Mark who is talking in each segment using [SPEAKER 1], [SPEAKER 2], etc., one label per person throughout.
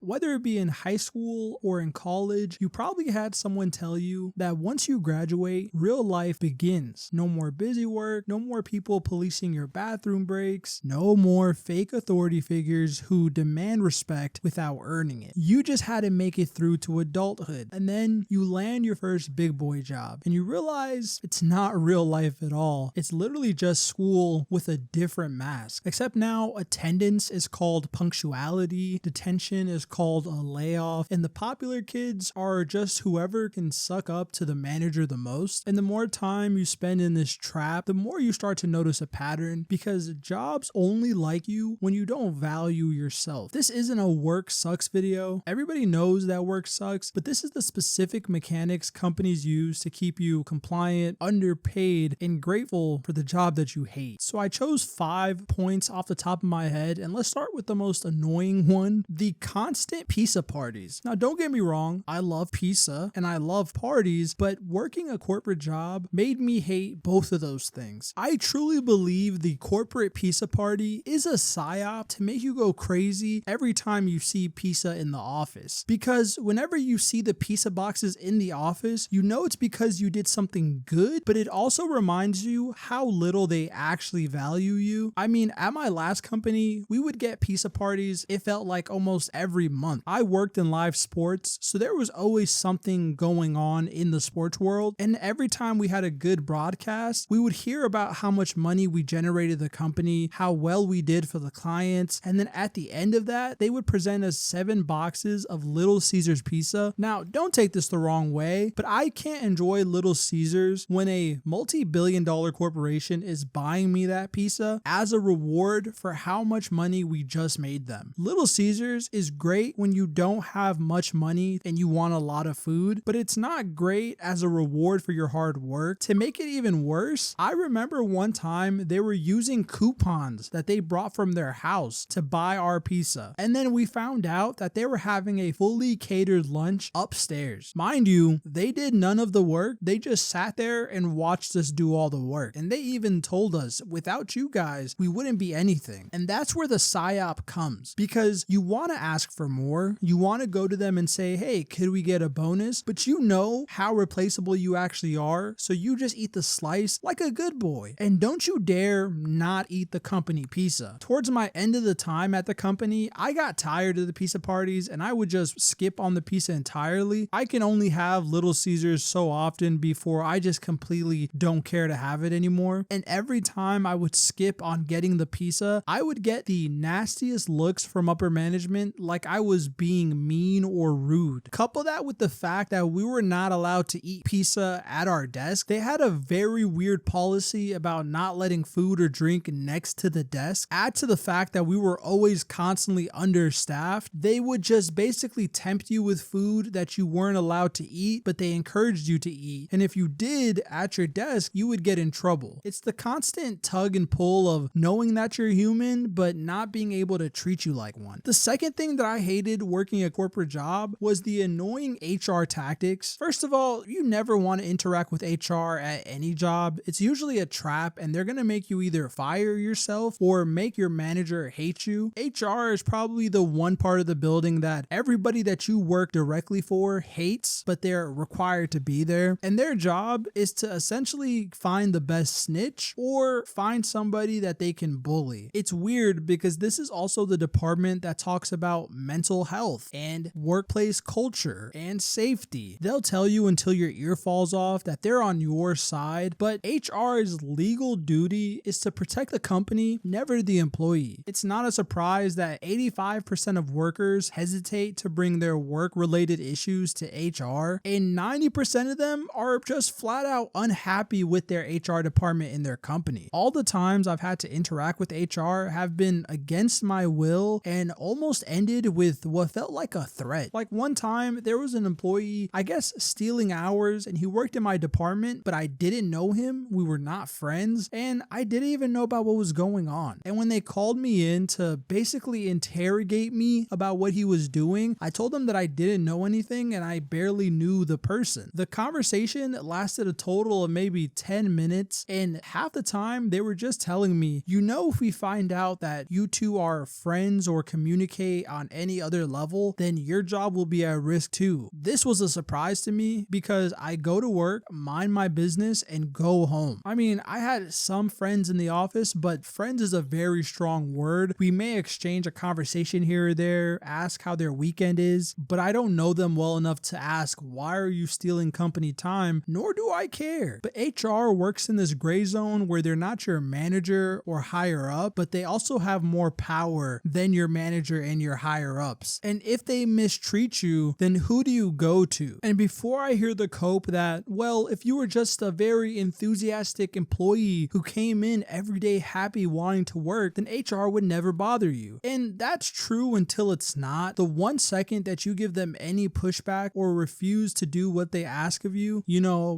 [SPEAKER 1] whether it be in high school or in college, you probably had someone tell you that once you graduate, real life begins. No more busy work, no more people policing your bathroom breaks, no more fake authority figures who demand respect without earning it. You just had to make it through to adulthood, and then you land your first big boy job, and you realize it's not real life at all. It's literally just school with a different mask, except now attendance is called punctuality, detention is called a layoff, and the popular kids are just whoever can suck up to the manager the most. And the more time you spend in this trap, the more you start to notice a pattern, because jobs only like you when you don't value yourself. This isn't a work sucks video. Everybody knows that work sucks, but this is the specific mechanics companies use to keep you compliant, underpaid, and grateful for the job that you hate. So I chose 5 points off the top of my head, and let's start with the most annoying one: the constant pizza parties. Now, don't get me wrong, I love pizza and I love parties, but working a corporate job made me hate both of those things. I truly believe the corporate pizza party is a psyop to make you go crazy every time you see pizza in the office. Because whenever you see the pizza boxes in the office, you know it's because you did something good, but it also reminds you how little they actually value you. I mean, at my last company, we would get pizza parties, it felt like almost every month. I worked in live sports, so there was always something going on in the sports world, and every time we had a good broadcast, we would hear about how much money we generated the company, how well we did for the clients, and then at the end of that, they would present us 7 boxes of Little Caesars pizza. Now, don't take this the wrong way, but I can't enjoy Little Caesars when a multi-billion-dollar corporation is buying me that pizza as a reward for how much money we just made them. Little Caesars is great when you don't have much money and you want a lot of food, but it's not great as a reward for your hard work. To make it even worse, I remember one time they were using coupons that they brought from their house to buy our pizza, and then we found out that they were having a fully catered lunch upstairs. Mind you, they did none of the work, they just sat there and watched us do all the work, and they even told us, without you guys, we wouldn't be anything. And that's where the psyop comes, because you want to ask for more, you want to go to them and say, hey, could we get a bonus? But you know how replaceable you actually are, so you just eat the slice like a good boy. And don't you dare not eat the company pizza. Towards my end of the time at the company, I got tired of the pizza parties and I would just skip on the pizza entirely. I can only have Little Caesars so often before I just completely don't care to have it anymore. And every time I would skip on getting the pizza, I would get the nastiest looks from upper management, like I was being mean or rude. Couple that with the fact that we were not allowed to eat pizza at our desk. They had a very weird policy about not letting food or drink next to the desk. Add to the fact that we were always constantly understaffed. They would just basically tempt you with food that you weren't allowed to eat, but they encouraged you to eat. And if you did at your desk, you would get in trouble. It's the constant tug and pull of knowing that you're human, but not being able to treat you like one. The second thing that I hated working a corporate job was the annoying HR tactics. First of all, you never want to interact with HR at any job. It's usually a trap, and they're going to make you either fire yourself or make your manager hate you. HR is probably the one part of the building that everybody that you work directly for hates, but they're required to be there. And their job is to essentially find the best snitch or find somebody that they can bully. It's weird because this is also the department that talks about mental health and workplace culture and safety. They'll tell you until your ear falls off that they're on your side, but HR's legal duty is to protect the company, never the employee. It's not a surprise that 85% of workers hesitate to bring their work-related issues to HR, and 90% of them are just flat out unhappy with their HR department in their company. All the times I've had to interact with HR have been against my will and almost ended with what felt like a threat. Like one time there was an employee, I guess, stealing hours, and he worked in my department, but I didn't know him. We were not friends, and I didn't even know about what was going on. And when they called me in to basically interrogate me about what he was doing, I told them that I didn't know anything and I barely knew the person. The conversation lasted a total of maybe 10 minutes, and half the time they were just telling me, you know, if we find out that you two are friends or communicate on any any other level, then your job will be at risk too. This was a surprise to me because I go to work, mind my business, and go home. I mean, I had some friends in the office, but friends is a very strong word. We may exchange a conversation here or there, ask how their weekend is, but I don't know them well enough to ask, why are you stealing company time? Nor do I care. But HR works in this gray zone where they're not your manager or higher up, but they also have more power than your manager and your higher ups. And if they mistreat you, then who do you go to? And before I hear the cope that, well, if you were just a very enthusiastic employee who came in every day happy wanting to work, then HR would never bother you. And that's true until it's not. The 1 second that you give them any pushback or refuse to do what they ask of you,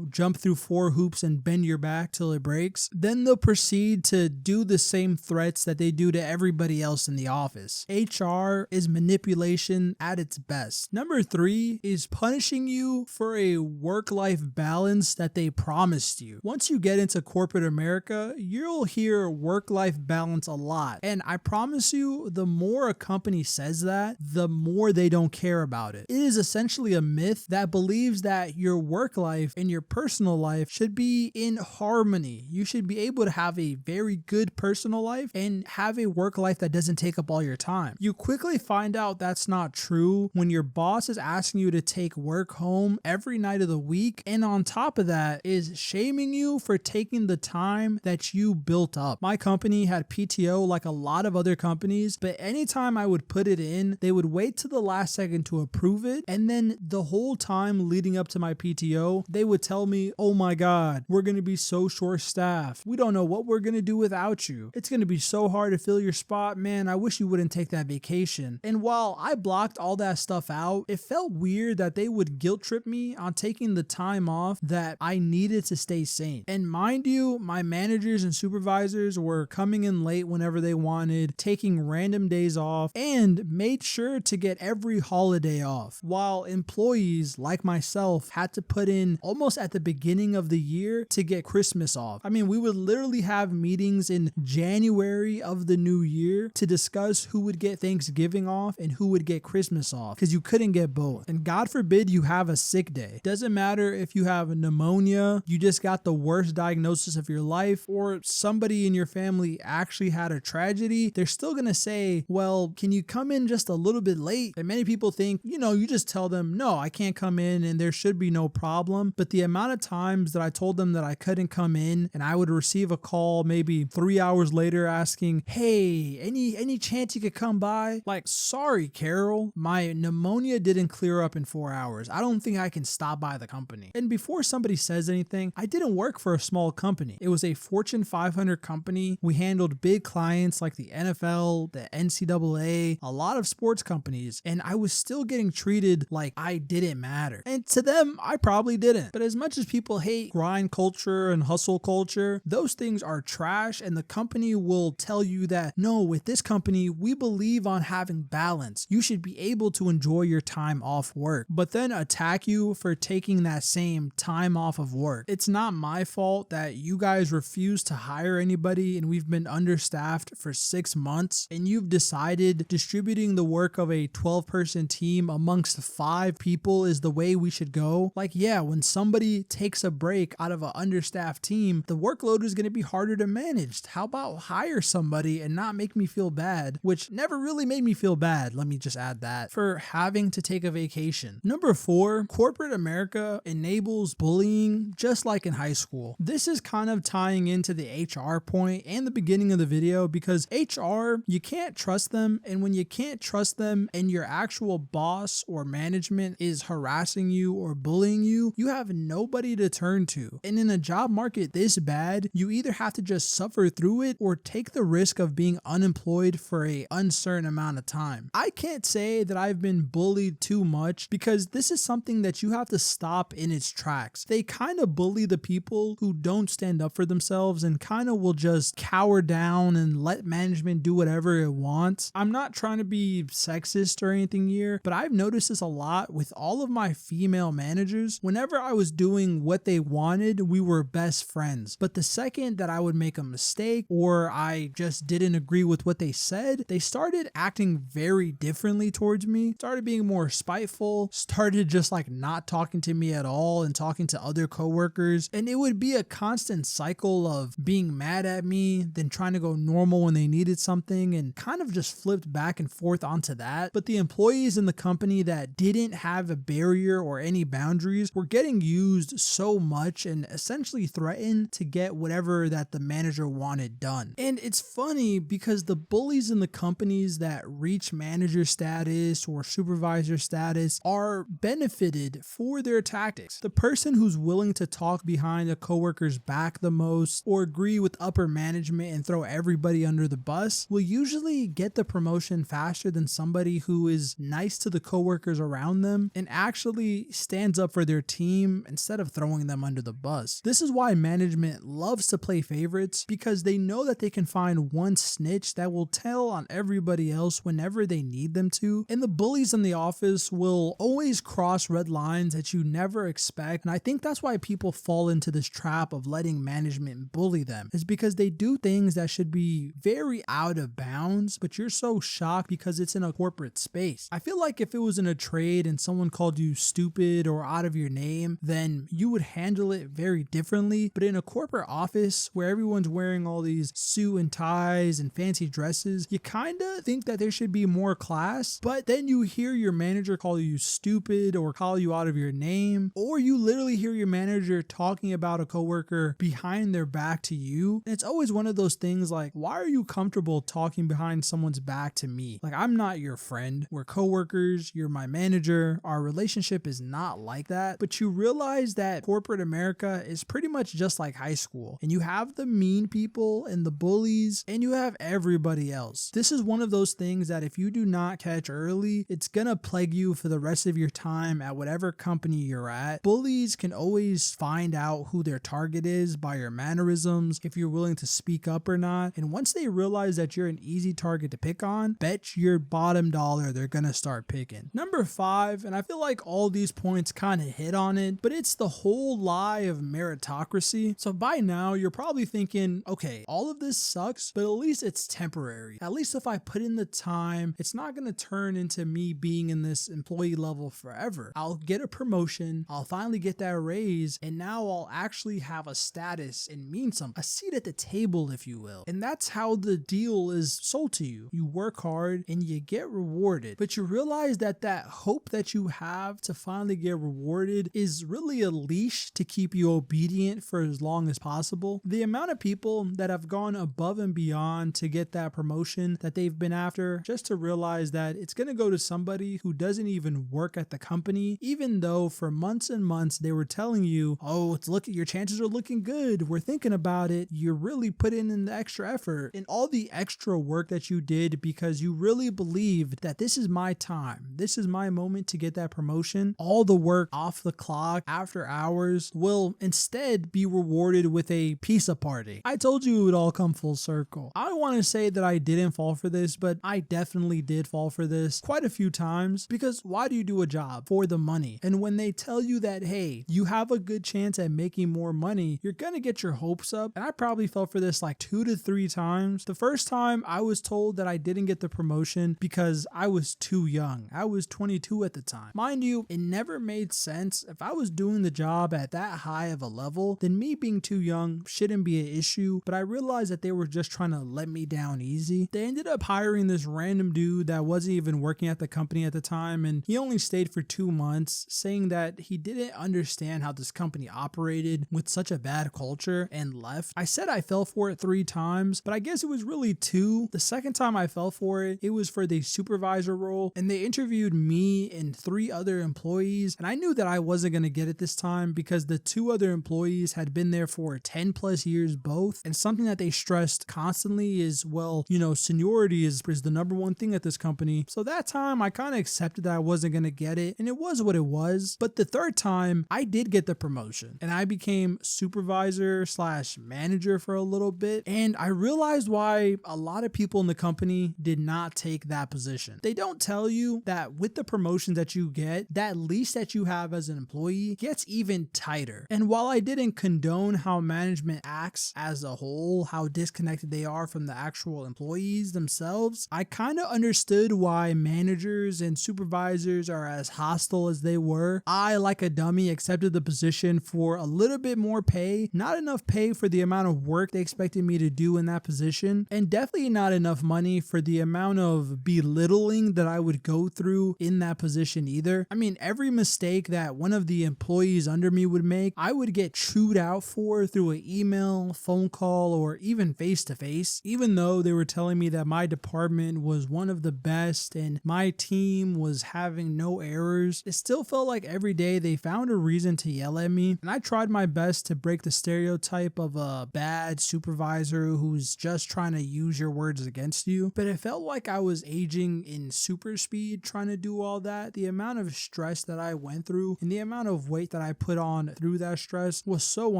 [SPEAKER 1] jump through 4 hoops and bend your back till it breaks, then they'll proceed to do the same threats that they do to everybody else in the office. HR is manipulation at its best. Number 3 is punishing you for a work-life balance that they promised you. Once you get into corporate America, you'll hear work-life balance a lot. And I promise you, the more a company says that, the more they don't care about it. It is essentially a myth that believes that your work life and your personal life should be in harmony. You should be able to have a very good personal life and have a work life that doesn't take up all your time. You quickly find out that's not true when your boss is asking you to take work home every night of the week, and on top of that is shaming you for taking the time that you built up. My company had PTO like a lot of other companies, but anytime I would put it in, they would wait to the last second to approve it, and then the whole time leading up to my PTO, they would tell me, oh my god, we're going to be so short-staffed. We don't know what we're going to do without you. It's going to be so hard to fill your spot. Man, I wish you wouldn't take that vacation. And while I blocked all that stuff out, it felt weird that they would guilt trip me on taking the time off that I needed to stay sane. And mind you, my managers and supervisors were coming in late whenever they wanted, taking random days off, and made sure to get every holiday off, while employees like myself had to put in almost at the beginning of the year to get Christmas off. I mean, we would literally have meetings in January of the new year to discuss who would get Thanksgiving off and who would get Christmas off, because you couldn't get both. And God forbid you have a sick day. Doesn't matter if you have pneumonia, you just got the worst diagnosis of your life, or somebody in your family actually had a tragedy, they're still gonna say, well, can you come in just a little bit late? And many people think, you just tell them, no, I can't come in and there should be no problem. But the amount of times that I told them that I couldn't come in, and I would receive a call maybe 3 hours later asking, hey, any chance you could come by? Like, sorry, Carol, my pneumonia didn't clear up in 4 hours. I don't think I can stop by the company. And before somebody says anything, I didn't work for a small company. It was a Fortune 500 company. We handled big clients like the NFL, the NCAA, a lot of sports companies, and I was still getting treated like I didn't matter. And to them, I probably didn't. But as much as people hate grind culture and hustle culture, those things are trash, and the company will tell you that, no, with this company, we believe on having balance. You should be able to enjoy your time off work, but then attack you for taking that same time off of work. It's not my fault that you guys refuse to hire anybody and we've been understaffed for 6 months, and you've decided distributing the work of a 12-person team amongst 5 people is the way we should go. Like, yeah, when somebody takes a break out of an understaffed team, the workload is going to be harder to manage. How about hire somebody and not make me feel bad, which never really made me feel bad, let me just add that, for having to take a vacation. Number 4, corporate America enables bullying just like in high school. This is kind of tying into the HR point and the beginning of the video, because HR, you can't trust them, and when you can't trust them and your actual boss or management is harassing you or bullying you, you have nobody to turn to. And in a job market this bad, you either have to just suffer through it or take the risk of being unemployed for an uncertain amount of time. I can't say that I've been bullied too much, because this is something that you have to stop in its tracks. They kind of bully the people who don't stand up for themselves and kind of will just cower down and let management do whatever it wants. I'm not trying to be sexist or anything here, but I've noticed this a lot with all of my female managers. Whenever I was doing what they wanted, we were best friends. But the second that I would make a mistake or I just didn't agree with what they said, they started acting very very differently towards me, started being more spiteful, started just like not talking to me at all and talking to other coworkers. And it would be a constant cycle of being mad at me, then trying to go normal when they needed something, and kind of just flipped back and forth onto that. But the employees in the company that didn't have a barrier or any boundaries were getting used so much and essentially threatened to get whatever that the manager wanted done. And it's funny because the bullies in the companies that reach manager status or supervisor status are benefited for their tactics. The person who's willing to talk behind a coworker's back the most or agree with upper management and throw everybody under the bus will usually get the promotion faster than somebody who is nice to the coworkers around them and actually stands up for their team instead of throwing them under the bus. This is why management loves to play favorites, because they know that they can find one snitch that will tell on everybody else whenever they need them to. And the bullies in the office will always cross red lines that you never expect. And I think that's why people fall into this trap of letting management bully them, is because they do things that should be very out of bounds, but you're so shocked because it's in a corporate space. I feel like if it was in a trade and someone called you stupid or out of your name, then you would handle it very differently. But in a corporate office where everyone's wearing all these suit and ties and fancy dresses, you kind of think that there should be more class, but then you hear your manager call you stupid or call you out of your name, or you literally hear your manager talking about a coworker behind their back to you. And it's always one of those things like, why are you comfortable talking behind someone's back to me? Like, I'm not your friend. We're coworkers. You're my manager. Our relationship is not like that. But you realize that corporate America is pretty much just like high school, and you have the mean people and the bullies, and you have everybody else. This is one of those things that if you do not catch early, it's gonna plague you for the rest of your time at whatever company you're at. Bullies can always find out who their target is by your mannerisms, if you're willing to speak up or not. And once they realize that you're an easy target to pick on, bet your bottom dollar they're gonna start picking. Number 5, and I feel like all these points kind of hit on it, but it's the whole lie of meritocracy. So by now you're probably thinking, okay, all of this sucks, but at least it's temporary. At least if I put in the time, it's not going to turn into me being in this employee level forever. I'll get a promotion, I'll finally get that raise, and now I'll actually have a status and mean something, a seat at the table, if you will. And that's how the deal is sold to you. You work hard and you get rewarded, but you realize that that hope that you have to finally get rewarded is really a leash to keep you obedient for as long as possible. The amount of people that have gone above and beyond to get that promotion that they've been after, just to realize that it's going to go to somebody who doesn't even work at the company, even though for months and months they were telling you, oh, your chances are looking good, we're thinking about it, you're really putting in the extra effort and all the extra work that you did because you really believed that this is my time, this is my moment to get that promotion. All the work off the clock after hours will instead be rewarded with a pizza party. I told you it would all come full circle. I want to say that I didn't fall for this, but I definitely did fall for this quite a few times, because why do you do a job? For the money. And when they tell you that, hey, you have a good chance at making more money, you're gonna get your hopes up. And I probably fell for this like 2 to 3 times. The first time I was told that I didn't get the promotion because I was too young. I was 22 at the time. Mind you, it never made sense. If I was doing the job at that high of a level, then me being too young shouldn't be an issue. But I realized that they were just trying to let me down easy. They ended up hiring this random dude that wasn't even working at the company at the time, and he only stayed for 2 months, saying that he didn't understand how this company operated with such a bad culture, and left. I said I fell for it 3 times, but I guess it was really 2. The second time I fell for it, it was for the supervisor role, and they interviewed me and 3 other employees, and I knew that I wasn't going to get it this time because the 2 other employees had been there for 10 plus years both, and something that they stressed constantly is, well, seniority is the number one thing at this company. So that time I kind of accepted that I wasn't going to get it, and it was what it was. But the third time I did get the promotion, and I became supervisor / manager for a little bit, and I realized why a lot of people in the company did not take that position. They don't tell you that with the promotion that you get, that leash that you have as an employee gets even tighter. And while I didn't condone how management acts as a whole, how disconnected they are from the actual employees themselves, I kind of understand understood why managers and supervisors are as hostile as they were. I, like a dummy, accepted the position for a little bit more pay, not enough pay for the amount of work they expected me to do in that position, and definitely not enough money for the amount of belittling that I would go through in that position either. I mean, every mistake that one of the employees under me would make, I would get chewed out for through an email, phone call, or even face to face. Even though they were telling me that my department was one of the best and my team was having no errors, it still felt like every day they found a reason to yell at me. And I tried my best to break the stereotype of a bad supervisor who's just trying to use your words against you. But it felt like I was aging in super speed trying to do all that. The amount of stress that I went through and the amount of weight that I put on through that stress was so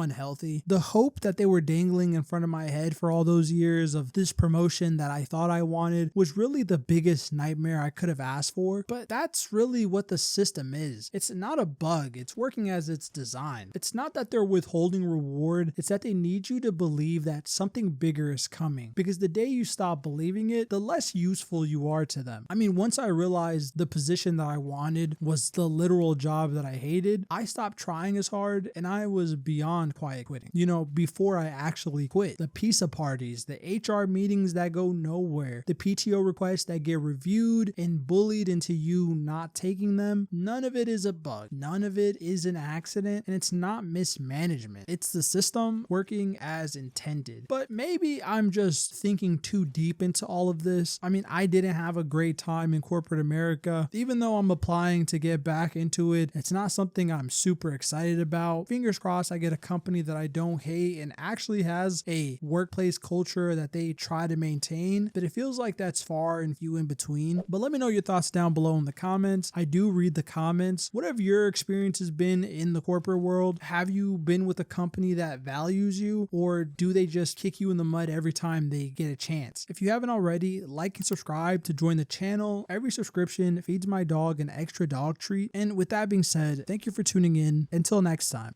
[SPEAKER 1] unhealthy. The hope that they were dangling in front of my head for all those years of this promotion that I thought I wanted was really the biggest nightmare I could have asked for. But that's really what the system is. It's not a bug. It's working as it's designed. It's not that they're withholding reward. It's that they need you to believe that something bigger is coming. Because the day you stop believing it, the less useful you are to them. I mean, once I realized the position that I wanted was the literal job that I hated, I stopped trying as hard and I was beyond quiet quitting. You know, before I actually quit. The pizza parties, the HR meetings that go nowhere, the PTO requests that get reviewed and bullied into you not taking them, none of it is a bug. None of it is an accident, and it's not mismanagement. It's the system working as intended. But maybe I'm just thinking too deep into all of this. I mean, I didn't have a great time in corporate America. Even though I'm applying to get back into it, it's not something I'm super excited about. Fingers crossed I get a company that I don't hate and actually has a workplace culture that they try to maintain, but it feels like that's far and few in between. But let me know your thoughts down below in the comments. I do read the comments. What have your experiences been in the corporate world? Have you been with a company that values you, or do they just kick you in the mud every time they get a chance? If you haven't already, like and subscribe to join the channel. Every subscription feeds my dog an extra dog treat. And with that being said, thank you for tuning in. Until next time.